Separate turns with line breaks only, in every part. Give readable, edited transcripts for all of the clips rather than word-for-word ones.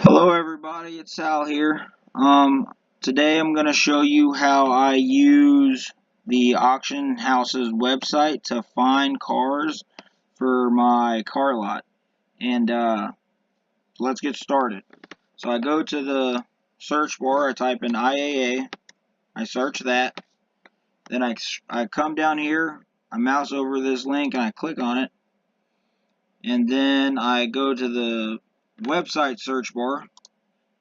Hello everybody, it's Sal here. Today I'm going to show you how I use the auction house's website to find cars for my car lot. And let's get started. So I go to the search bar, I type in IAA, I search that, then I come down here, I mouse over this link and I click on it, and then I go to the website search bar.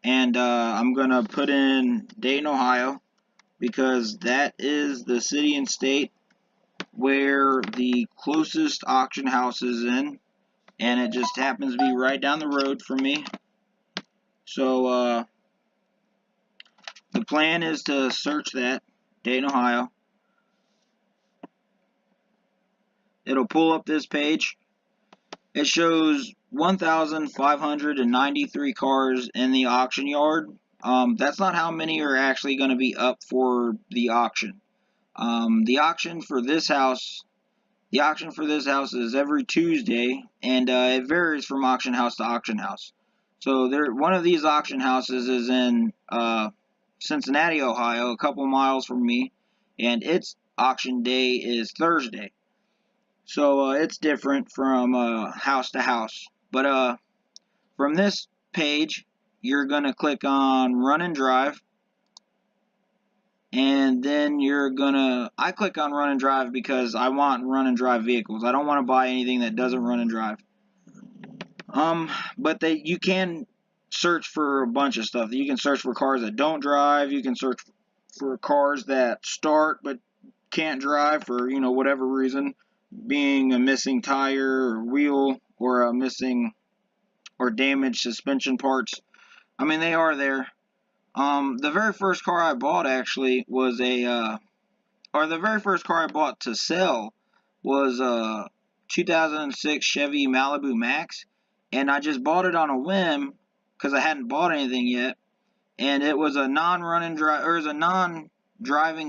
And I'm going to put in Dayton, Ohio, because that is the city and state where the closest auction house is in. And it just happens to be right down the road from me. So the plan is to search that, Dayton, Ohio. It'll pull up this page. It shows 1,593 cars in the auction yard. That's not how many are actually going to be up for the auction. The auction for this house is every Tuesday, and it varies from auction house to auction house. So one of these auction houses is in Cincinnati, Ohio, a couple miles from me, and its auction day is Thursday. So it's different from house to house. But from this page, you're going to click on Run and Drive. And then I click on Run and Drive because I want run and drive vehicles. I don't want to buy anything that doesn't run and drive. But you can search for a bunch of stuff. You can search for cars that don't drive. You can search for cars that start but can't drive for, whatever reason, being a missing tire or wheel or a missing or damaged suspension parts. I mean, they are there. The very first car I bought actually was the very first car I bought to sell was a 2006 Chevy Malibu Max, and I just bought it on a whim because I hadn't bought anything yet, and it was a non-driving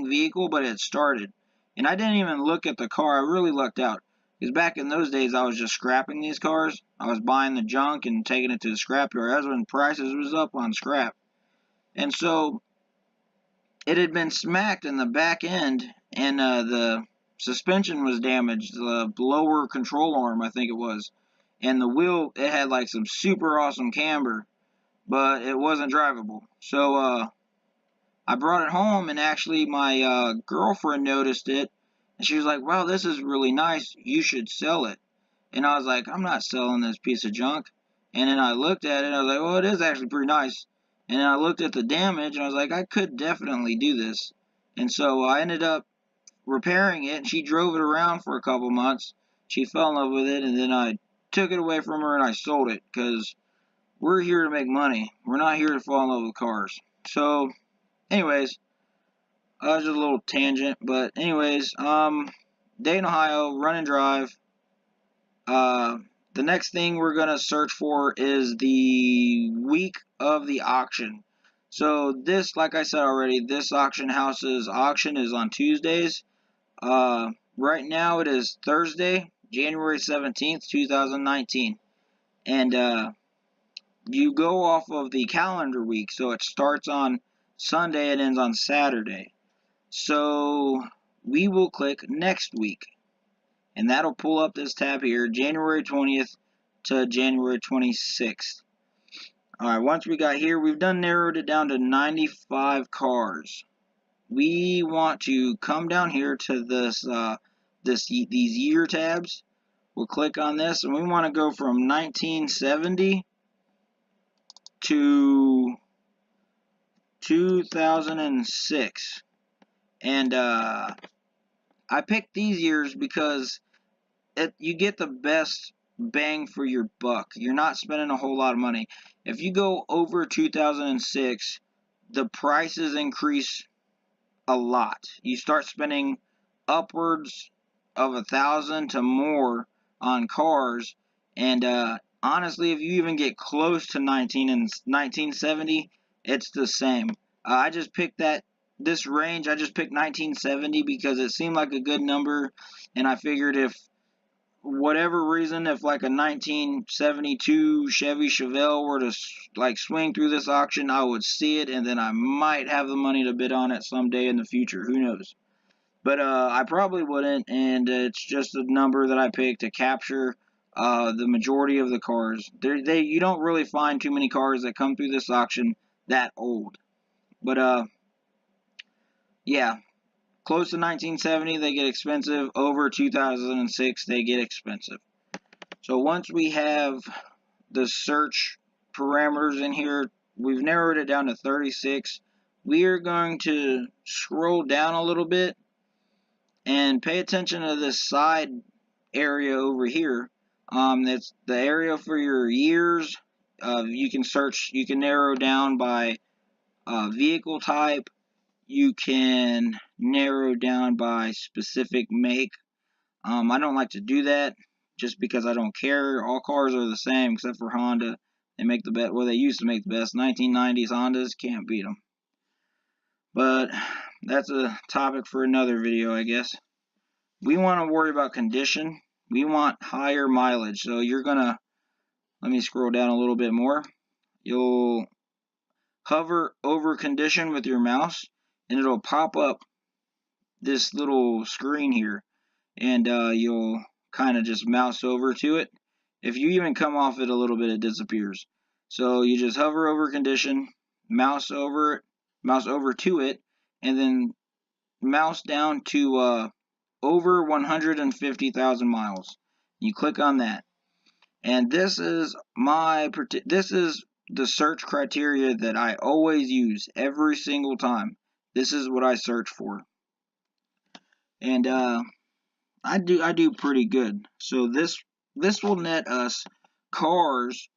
vehicle, but it started, and I didn't even look at the car. I really lucked out because back in those days I was just scrapping these cars. I was buying the junk and taking it to the scrapyard. That's when prices was up on scrap, and so it had been smacked in the back end, and the suspension was damaged, the lower control arm, I think it was. And the wheel, it had like some super awesome camber, but it wasn't drivable. So I brought it home, and actually my girlfriend noticed it, and she was like, wow, this is really nice, you should sell it. And I was like, I'm not selling this piece of junk. And then I looked at it, and I was like, well, it is actually pretty nice. And then I looked at the damage, and I was like, I could definitely do this. And so I ended up repairing it, and she drove it around for a couple months. She fell in love with it, and then I took it away from her, and I sold it, because we're here to make money. We're not here to fall in love with cars. So, anyways, just a little tangent, but anyways, Dayton, Ohio, Run and Drive. The next thing we're going to search for is the week of the auction. So this, like I said already, this auction house's auction is on Tuesdays. Right now it is Thursday, January 17th, 2019. And you go off of the calendar week. So it starts on Sunday and ends on Saturday. So we will click next week. And that'll pull up this tab here, January 20th to January 26th. Alright, once we got here, we've narrowed it down to 95 cars. We want to come down here to these year tabs. We'll click on this, and we want to go from 1970 to 2006. And I picked these years because you get the best bang for your buck. You're not spending a whole lot of money. If you go over 2006, the prices increase a lot. You start spending upwards of $1,000 to more on cars, and honestly, if you even get close to 1970, it's the same. I just picked this range. I just picked 1970 because it seemed like a good number, and I figured if whatever reason, if like a 1972 Chevy Chevelle were to like swing through this auction, I would see it, and then I might have the money to bid on it someday in the future. Who knows? But I probably wouldn't, and it's just a number that I picked to capture the majority of the cars. You don't really find too many cars that come through this auction that old. But yeah, close to 1970 they get expensive. Over 2006 they get expensive. So once we have the search parameters in here, we've narrowed it down to 36. We are going to scroll down a little bit and pay attention to this side area over here. That's the area for your years. You can search, you can narrow down by vehicle type. You can narrow down by specific make. I don't like to do that just because I don't care. All cars are the same except for Honda. They make the best. Well, they used to make the best. 1990s Hondas, can't beat them. But that's a topic for another video, I guess. We want to worry about condition. We want higher mileage. So you're gonna, let me scroll down a little bit more. You'll hover over condition with your mouse, and it'll pop up this little screen here, and you'll kind of just mouse over to it. If you even come off it a little bit, it disappears. So you just hover over condition, mouse over to it, and then mouse down to over 150,000 miles. You click on that, and this is the search criteria that I always use every single time. This is what I search for, and I do pretty good. So this will net us cars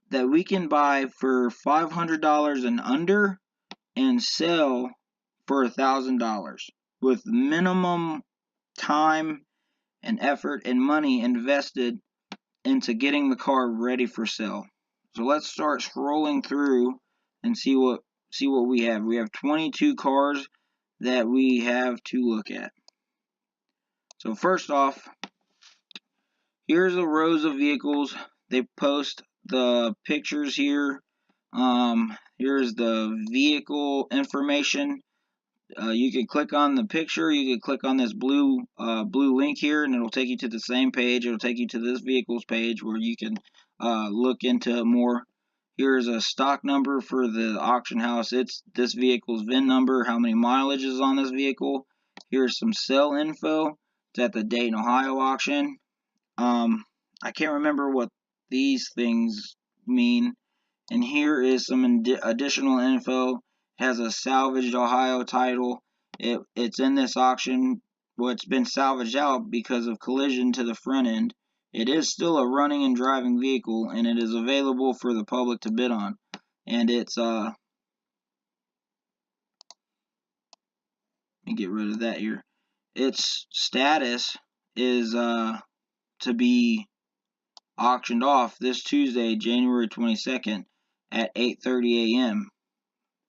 that we can buy for $500 and under and sell for $1,000 with minimum time and effort and money invested into getting the car ready for sale. So let's start scrolling through and see what we have. We have 22 cars that we have to look at. So first off, here's the rows of vehicles. They post the pictures here. Here's the vehicle information. You can click on the picture. You can click on this blue link here, and it'll take you to the same page. It'll take you to this vehicle's page where you can look into more. Here's a stock number for the auction house. It's this vehicle's VIN number, how many mileage is on this vehicle. Here's some sell info. It's at the Dayton, Ohio auction. I can't remember what these things mean. And here is some additional info. It has a salvaged Ohio title. It's in this auction. Well, it's been salvaged out because of collision to the front end. It is still a running and driving vehicle, and it is available for the public to bid on. And it's let me get rid of that here. Its status is to be auctioned off this Tuesday, January 22nd at 8:30 a.m.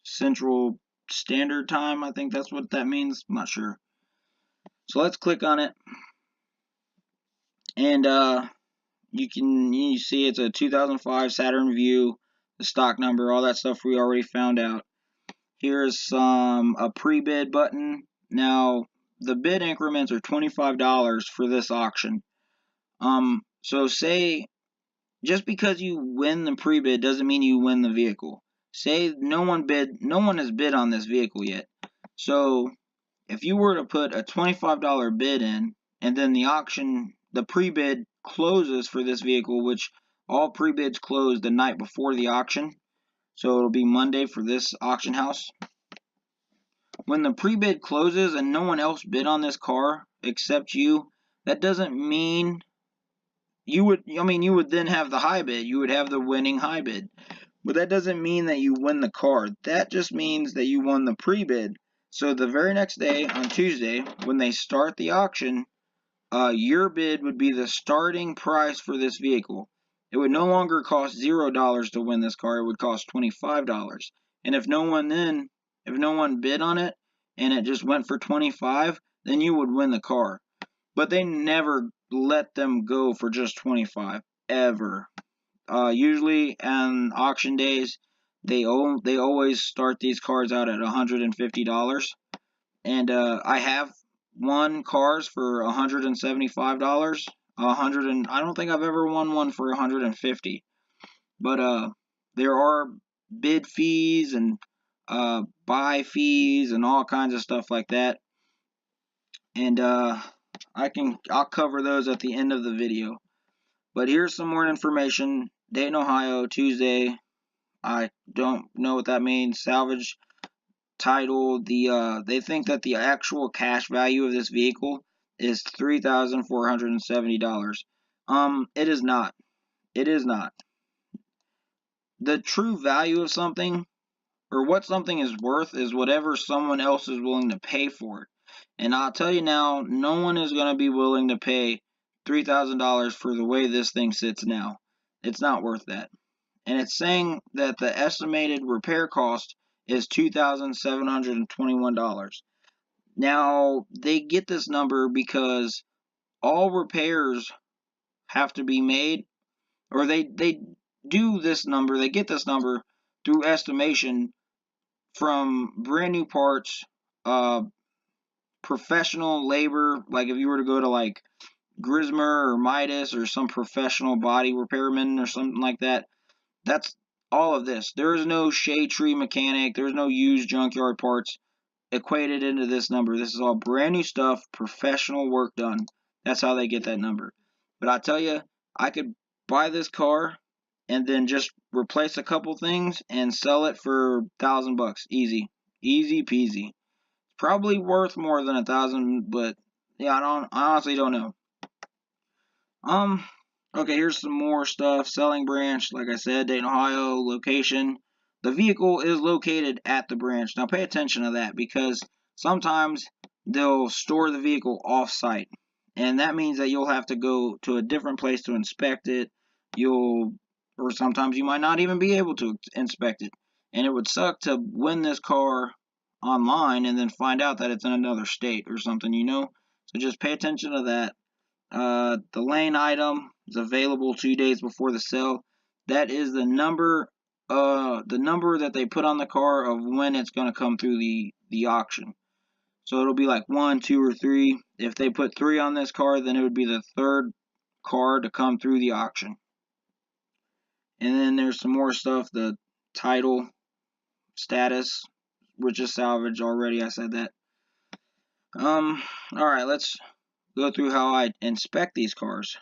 Central Standard Time. I think that's what that means. I'm not sure. So let's click on it, and you see it's a 2005 Saturn Vue, the stock number, all that stuff we already found out. Here's a pre-bid button. Now the bid increments are $25 for this auction. So say, just because you win the pre-bid doesn't mean you win the vehicle. Say no one has bid on this vehicle yet. So if you were to put a $25 bid in, and then the pre-bid closes for this vehicle, which all pre-bids close the night before the auction, so it'll be Monday for this auction house. When the pre-bid closes and no one else bid on this car except you, that doesn't mean you would then have the high bid. You would have the winning high bid. But that doesn't mean that you win the car. That just means that you won the pre-bid. So the very next day, on Tuesday, when they start the auction, your bid would be the starting price for this vehicle. It would no longer cost $0 to win this car. It would cost $25. And if no one bid on it, and it just went for $25, then you would win the car. But they never let them go for just 25 ever. Usually on auction days, they always start these cars out at $150, and I have won cars for $175. I don't think I've ever won one for 150. But there are bid fees and buy fees and all kinds of stuff like that, and I'll cover those at the end of the video. But here's some more information. Dayton, Ohio, Tuesday. I don't know what that means. Salvage title. They think that the actual cash value of this vehicle is $3,470. It is not. It is not. The true value of something, or what something is worth, is whatever someone else is willing to pay for it. And I'll tell you now, no one is going to be willing to pay $3,000 for the way this thing sits now. It's not worth that. And it's saying that the estimated repair cost is $2,721. Now, they get this number because all repairs have to be made, or they do this number, they get this number through estimation from brand new parts, professional labor. Like if you were to go to like Grismer or Midas or some professional body repairman or something like that, that's all of this. There is no shade tree mechanic. There's no used junkyard parts equated into this number. This is all brand new stuff, professional work done. That's how they get that number. But I tell you, I could buy this car and then just replace a couple things and sell it for $1,000 easy peasy. Probably worth more than $1,000, but yeah, I honestly don't know. Okay, here's some more stuff. Selling branch, like I said, Dayton, Ohio. Location, the vehicle is located at the branch. Now pay attention to that, because sometimes they'll store the vehicle off-site, and that means that you'll have to go to a different place to inspect it. Or sometimes you might not even be able to inspect it, and it would suck to win this car online and then find out that it's in another state or something, So just pay attention to that. The lane item is available 2 days before the sale. That is the number that they put on the car of when it's going to come through the auction. So it'll be like 1, 2, or 3. If they put 3 on this car, then it would be the third car to come through the auction. And then there's some more stuff. The title status, which is salvage already. I said that. Alright, let's go through how I inspect these cars.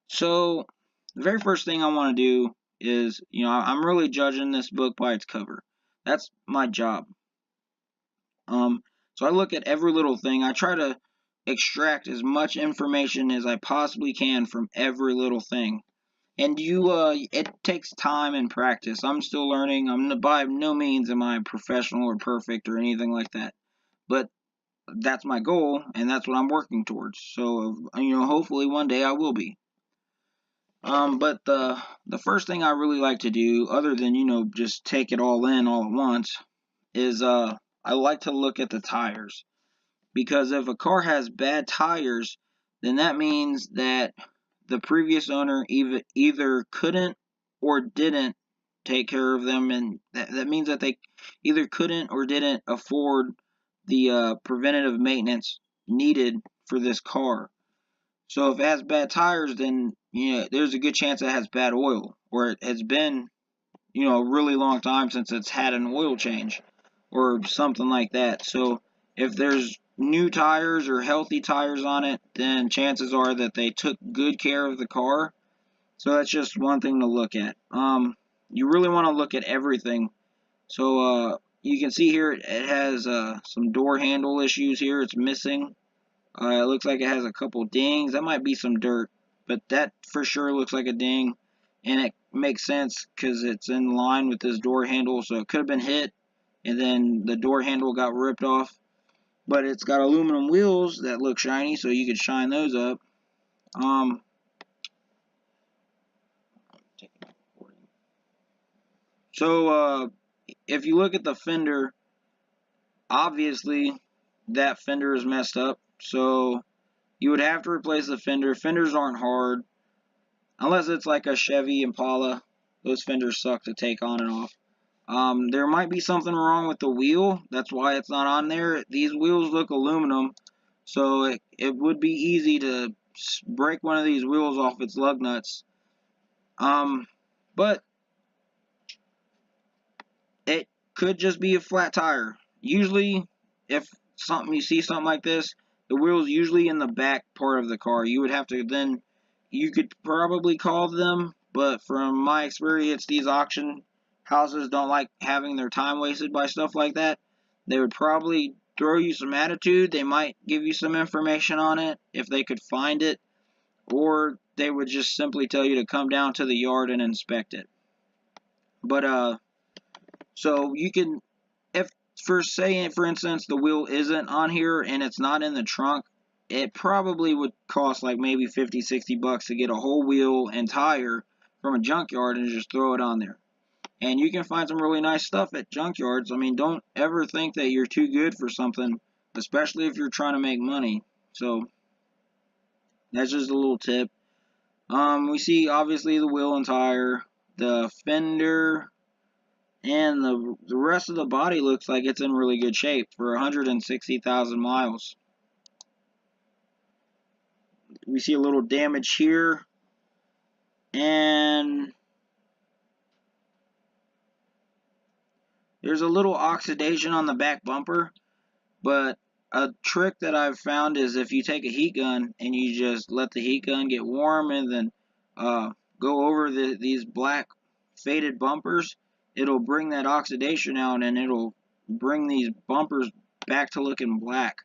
So the very first thing I want to do is, I'm really judging this book by its cover. That's my job. So I look at every little thing. I try to extract as much information as I possibly can from every little thing. And it takes time and practice. I'm still learning. By no means am I professional or perfect or anything like that. But that's my goal, and that's what I'm working towards. So, hopefully one day I will be. But the first thing I really like to do, other than, just take it all in all at once, is I like to look at the tires. Because if a car has bad tires, then that means that the previous owner either couldn't or didn't take care of them, and that means that they either couldn't or didn't afford the preventative maintenance needed for this car. So if it has bad tires, then there's a good chance it has bad oil, or it has been a really long time since it's had an oil change or something like that. So if there's new tires or healthy tires on it, then chances are that they took good care of the car. So that's just one thing to look at. You really want to look at everything. So you can see here it has some door handle issues here. It's missing. It looks like it has a couple dings. That might be some dirt, but that for sure looks like a ding, and it makes sense because it's in line with this door handle, so it could have been hit, and then the door handle got ripped off. But it's got aluminum wheels that look shiny, so you could shine those up. So if you look at the fender, obviously that fender is messed up. So You would have to replace the fender. Fenders aren't hard, unless it's like a Chevy Impala. Those fenders suck to take on and off. There might be something wrong with the wheel. That's why it's not on there. These wheels look aluminum, so it would be easy to break one of these wheels off its lug nuts. But it could just be a flat tire. Usually, if you see something like this, the wheel's usually in the back part of the car. You would have to then, you could probably call them, but from my experience, these auction houses don't like having their time wasted by stuff like that. They would probably throw you some attitude. They might give you some information on it if they could find it, or they would just simply tell you to come down to the yard and inspect it. But so you can, if for instance the wheel isn't on here and it's not in the trunk, it probably would cost like maybe 50-60 bucks to get a whole wheel and tire from a junkyard and just throw it on there. And you can find some really nice stuff at junkyards. I mean, don't ever think that you're too good for something, especially if you're trying to make money. So that's just a little tip. We see obviously the wheel and tire, the fender, and the rest of the body looks like it's in really good shape for 160,000 miles. We see a little damage here, and there's a little oxidation on the back bumper. But a trick that I've found is if you take a heat gun and you just let the heat gun get warm and then go over these black faded bumpers, it'll bring that oxidation out and it'll bring these bumpers back to looking black.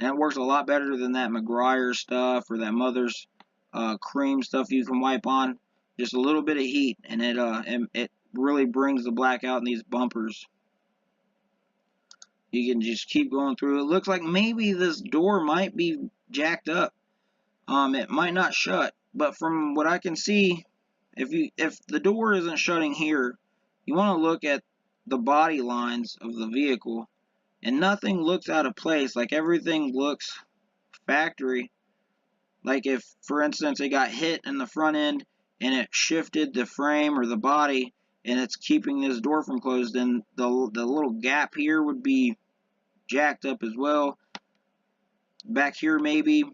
And it works a lot better than that McGuire stuff or that Mother's cream stuff you can wipe on. Just a little bit of heat and it really brings the black out in these bumpers. You can just keep going through. It looks like maybe this door might be jacked up. It might not shut, but from what I can see, if the door isn't shutting here, you want to look at the body lines of the vehicle, and nothing looks out of place. Like everything looks factory. Like if, for instance, it got hit in the front end and it shifted the frame or the body, and it's keeping this door from closed, then the little gap here would be jacked up as well. Back here maybe.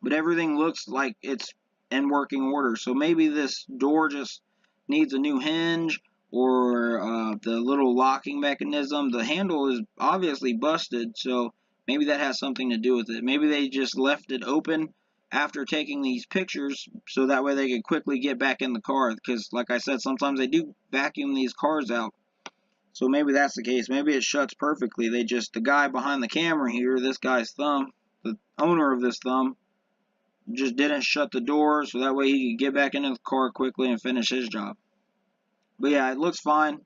But everything looks like it's in working order. So maybe this door just needs a new hinge, or the little locking mechanism. The handle is obviously busted, so maybe that has something to do with it. Maybe they just left it open after taking these pictures so that way they could quickly get back in the car, because like I said, sometimes they do vacuum these cars out. So maybe that's the case. Maybe it shuts perfectly. The guy behind the camera here, this guy's thumb, the owner of this thumb, just didn't shut the door so that way he could get back into the car quickly and finish his job. But yeah, it looks fine.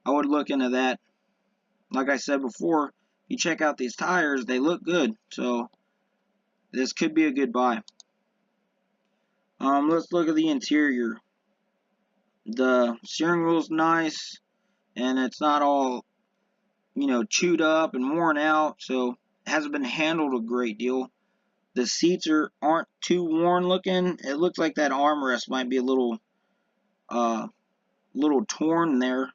I would look into that. Like I said before, you check out these tires, they look good. So this could be a good buy. Let's look at the interior. The steering wheel's nice, and it's not all, chewed up and worn out, so it hasn't been handled a great deal. The seats aren't too worn looking. It looks like that armrest might be a little torn there,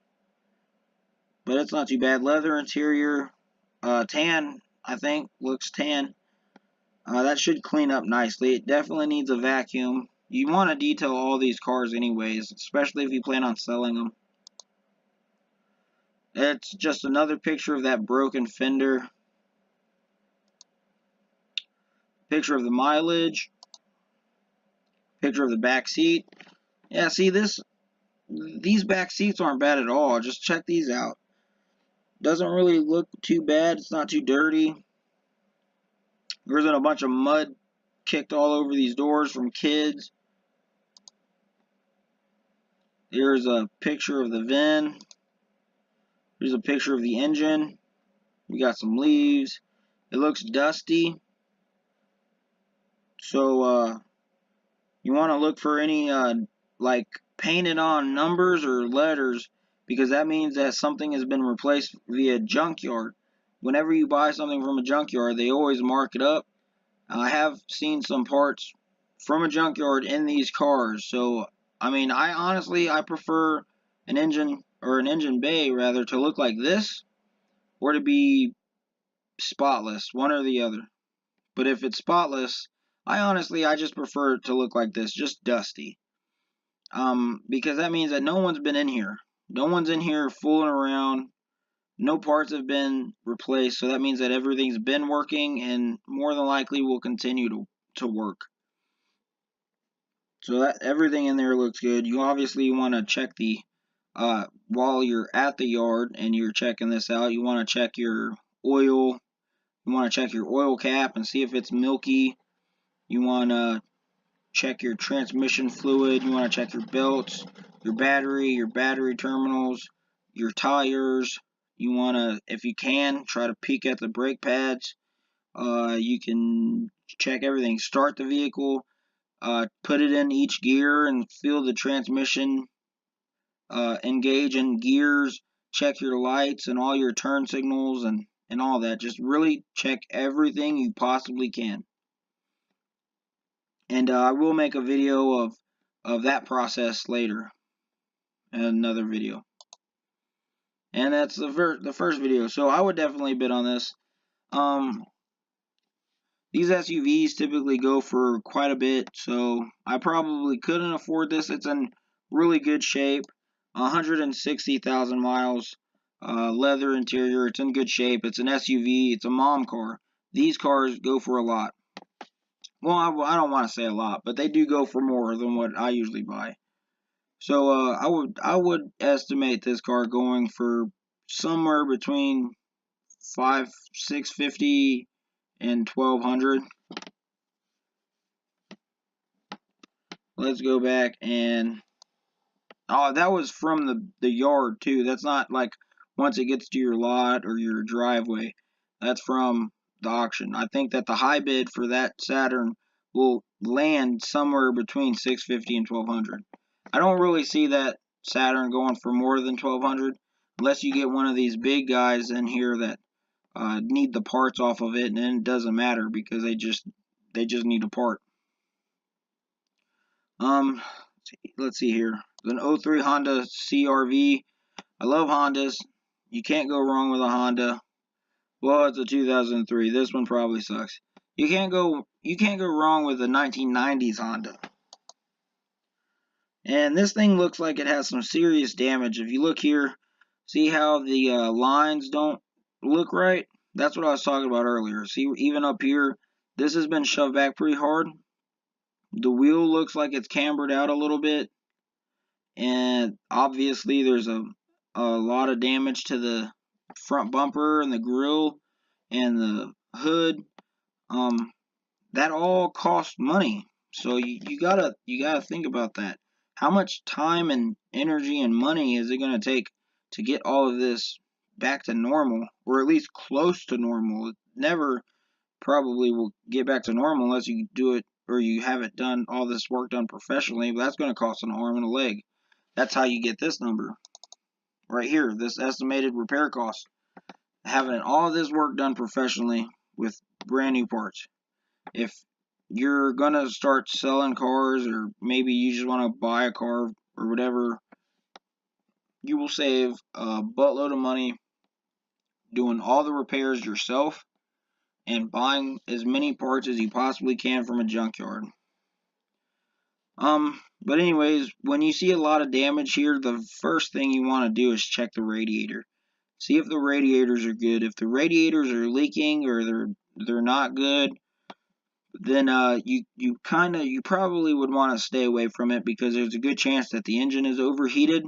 but it's not too bad. Leather interior, tan, I think, looks tan. That should clean up nicely. It definitely needs a vacuum. You want to detail all these cars anyways, especially if you plan on selling them. It's just another picture of that broken fender. Picture of the mileage. Picture of the back seat. Yeah, see these back seats aren't bad at all. Just check these out. Doesn't really look too bad. It's not too dirty. There isn't a bunch of mud kicked all over these doors from kids. Here's a picture of the VIN. Here's a picture of the engine. We got some leaves. It looks dusty. So you want to look for any like painted on numbers or letters, because that means that something has been replaced via junkyard. Whenever you buy something from a junkyard, they always mark it up. I have seen some parts from a junkyard in these cars, so I mean, I prefer an engine bay rather to look like this or to be spotless, one or the other. But if it's spotless, I just prefer it to look like this, just dusty. Because that means that no one's been in here. No one's in here fooling around. No parts have been replaced, so that means that everything's been working and more than likely will continue to work. So that everything in there looks good. You obviously want to check the while you're at the yard and you're checking this out, you want to check your oil. You want to check your oil cap and see if it's milky. You want to check your transmission fluid. You want to check your belts, your battery terminals, your tires. You want to, if you can, try to peek at the brake pads. You can check everything. Start the vehicle. Put it in each gear and feel the transmission engage in gears. Check your lights and all your turn signals and all that. Just really check everything you possibly can. And I will make a video of that process later in another video. And that's the first video. So I would definitely bid on this. These SUVs typically go for quite a bit, so I probably couldn't afford this. It's in really good shape, 160,000 miles, leather interior. It's in good shape. It's an SUV. It's a mom car. These cars go for a lot. Well, I don't want to say a lot, but they do go for more than what I usually buy. So I would estimate this car going for somewhere between 650 and 1200. Let's go back and that was from the yard too. That's not like once it gets to your lot or your driveway. That's from the auction. I think that the high bid for that Saturn will land somewhere between 650 and 1200. I don't really see that Saturn going for more than 1200 unless you get one of these big guys in here that need the parts off of it, and then it doesn't matter because they just need a part. Let's see here. An 03 Honda CRV. I love Hondas. You can't go wrong with a Honda. Well, it's a 2003. This one probably sucks. You can't go wrong with a 1990s Honda. And this thing looks like it has some serious damage. If you look here, see how the lines don't look right? That's what I was talking about earlier. See, even up here, this has been shoved back pretty hard. The wheel looks like it's cambered out a little bit. And obviously there's a lot of damage to the front bumper and the grille and the hood. That all costs money. So you gotta think about that. How much time and energy and money is it gonna take to get all of this back to normal, or at least close to normal? It never probably will get back to normal unless you do it or you have it done, all this work done professionally, but that's going to cost an arm and a leg. That's how you get this number right here, this estimated repair cost. Having all of this work done professionally with brand new parts. If you're going to start selling cars, or maybe you just want to buy a car or whatever, you will save a buttload of money doing all the repairs yourself and buying as many parts as you possibly can from a junkyard. But anyways, when you see a lot of damage here, the first thing you want to do is check the radiator. See if the radiators are good. If the radiators are leaking or they're not good, then you probably would want to stay away from it, because there's a good chance that the engine is overheated,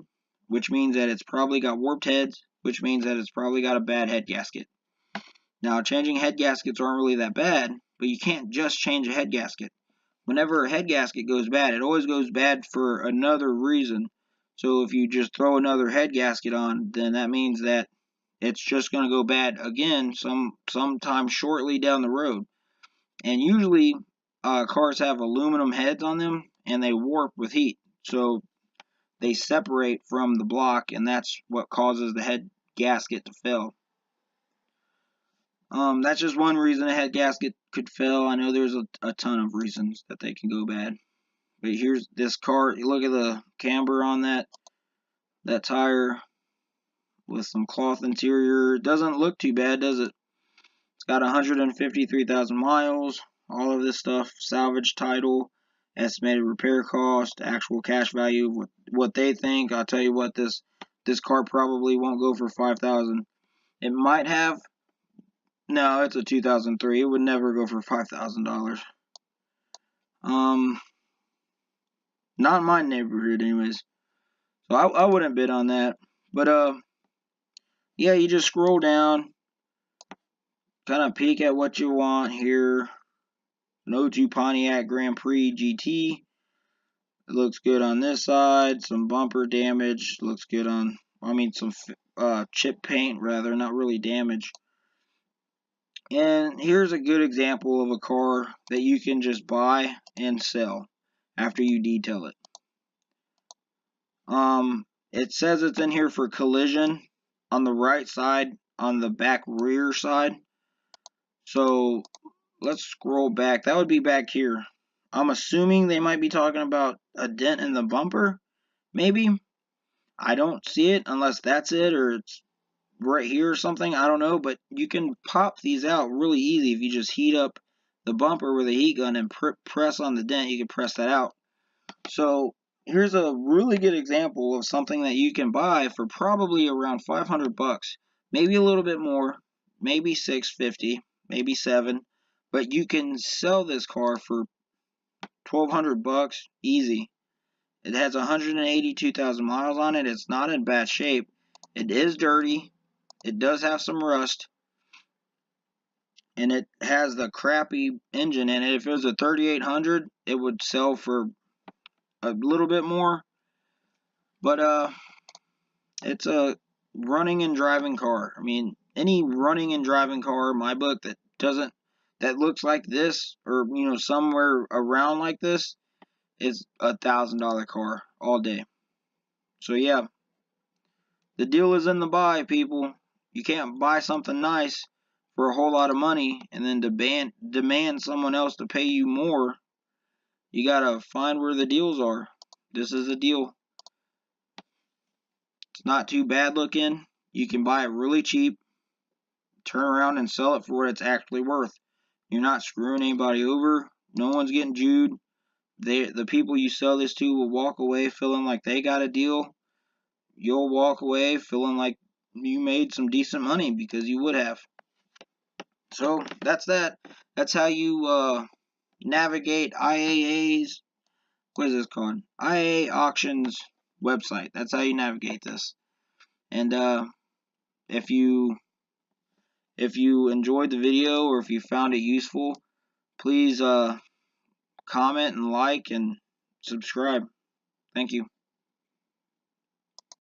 which means that it's probably got warped heads, which means that it's probably got a bad head gasket. Now, changing head gaskets aren't really that bad, but you can't just change a head gasket. Whenever a head gasket goes bad, it always goes bad for another reason. So if you just throw another head gasket on, then that means that it's just going to go bad again sometime shortly down the road. And usually cars have aluminum heads on them, and they warp with heat. So they separate from the block, and that's what causes the head gasket to fail. That's just one reason a head gasket could fail. I know there's a ton of reasons that they can go bad. But here's this car. You look at the camber on that tire with some cloth interior. It doesn't look too bad, does it? It's got 153,000 miles. All of this stuff, salvage title, estimated repair cost, actual cash value of what they think. I'll tell you what, this car probably won't go for $5,000. It might have. No, it's a 2003. It would never go for $5,000. Not in my neighborhood, anyways. So I wouldn't bid on that. But yeah, you just scroll down, kind of peek at what you want here. No 02 Pontiac Grand Prix GT. It looks good on this side. Some bumper damage. Looks good on, some chip paint rather, not really damage. And here's a good example of a car that you can just buy and sell after you detail it. It says it's in here for collision on the right side, on the back rear side. So let's scroll back. That would be back here. I'm assuming they might be talking about a dent in the bumper, maybe. I don't see it unless that's it or it's right here or something. I don't know, but you can pop these out really easy if you just heat up the bumper with a heat gun and press on the dent. You can press that out. So here's a really good example of something that you can buy for probably around 500 bucks, maybe a little bit more, maybe 650, maybe 7, but you can sell this car for 1,200 bucks easy. It has 182,000 miles on it. It's not in bad shape. It is dirty. It does have some rust. And it has the crappy engine in it. If it was a 3800, it would sell for a little bit more. But it's a running and driving car. Any running and driving car in my book that looks like this, or somewhere around like this, is $1,000 car all day. So yeah, the deal is in the buy, people. You can't buy something nice for a whole lot of money and then demand someone else to pay you more. You gotta find where the deals are. This is a deal. It's not too bad looking. You can buy it really cheap, turn around and sell it for what it's actually worth. You're not screwing anybody over. No one's getting Jewed. The people you sell this to will walk away feeling like they got a deal. You'll walk away feeling like you made some decent money because you would have. So that's that. That's how you navigate IAA's, what is this called? IAA Auctions website. That's how you navigate this. And if you enjoyed the video or if you found it useful, please comment and like and subscribe. Thank you.